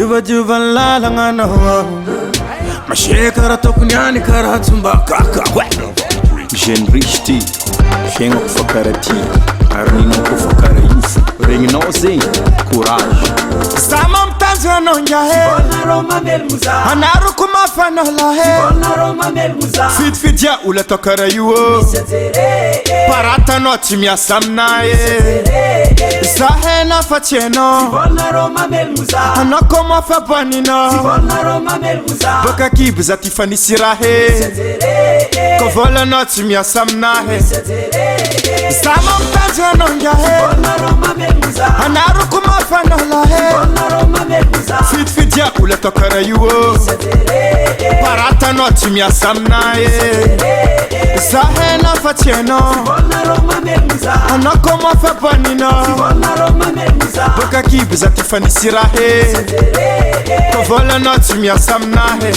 Divan lalagna anao mashekara tokony karaha tsombakaka jeune riche ty fiaignako fa karaha ty ary ninako fa karaha io regninao zegny courage za mamtanjo anao ngiahe anaroko mafana lahe fidifidia olo atao karaha io paratanao tsy miasa aminahy zahe nafa tsy hainao anao koa mafaboaninao boka kibo za ty fa nisy rahe ko volanao tsy miasa aminahy za mamtanjo anao ngiahe anaroko mafana lahe fidifidia olo atao karaha io paratanao tsy miasa aminahy zahe nafa tsy hainao anao koa mafaboaninao boka kibo za ty fa nisy rahe ko volanao tsy miasa aminahy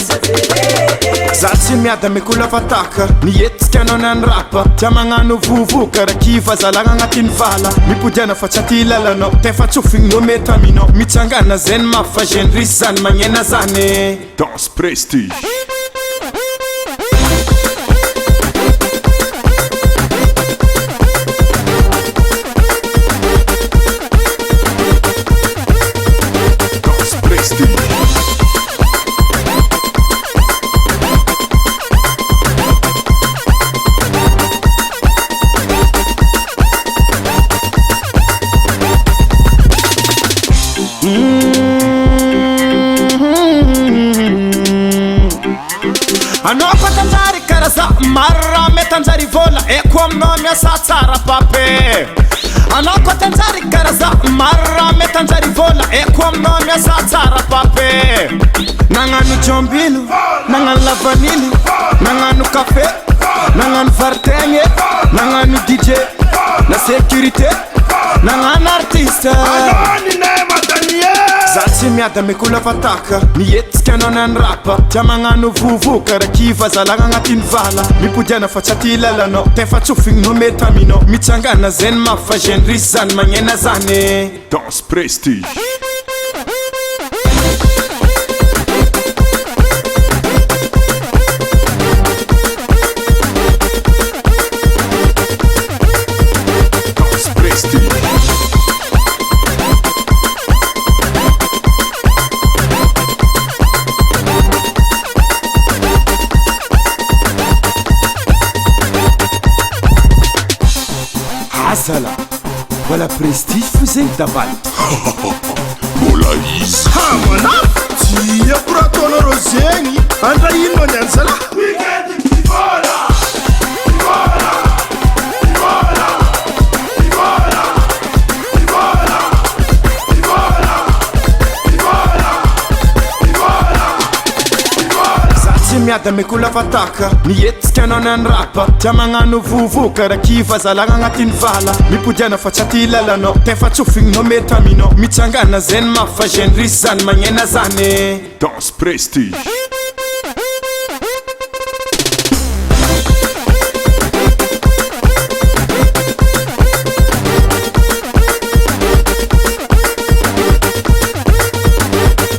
za tsy miada mikola fataka nietsika anao nanrapa tia magnano vovo karaha kiva zalagna agnatin'ny vala mipodiana fa tsy aty lalanao tefa tsofigninao mety aminao mitsangana zany mafa jeune riche zany magnena zany Danse Prestige. Anao fa tanjary karaza marra metanjary vola eko aminao miasa tsara pape anao koa tanjary karaza marra metanjary vola eko aminao miasa tsara pape nagnano jombilo nagnano lavanily nagnano café nagnano vartegny nagnano DJ na sécurité nagnano artiste za tsy miada mikola fataka nietsika anao nanrapa tia magnano vovo karaha kiva zalagna agnatin'ny vala mipodiana fa tsy aty lalanao tefa tsofigninao mety aminao mitsangana zany mafa jeune riche zany magnena zany Danse Prestige. Azala wala Prestige fuzeng dabal Mola izy hamana tia kuratono rozegny andra ino ni anzala weekend ivola ivola ivola ivola ivola ivola ivola ivola za tsy miada mikola fataka nietsika anao nanrapa tia magnano vovo karaha kiva zalagna agnatin'ny vala mipodiana fa tsy aty lalanao tefa tsofigninao mety aminao mitsangana zany mafa jeune riche zany magnena zany Danse Prestige.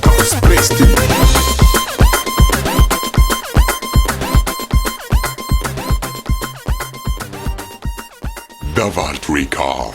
Danse Prestige. Davalt Record.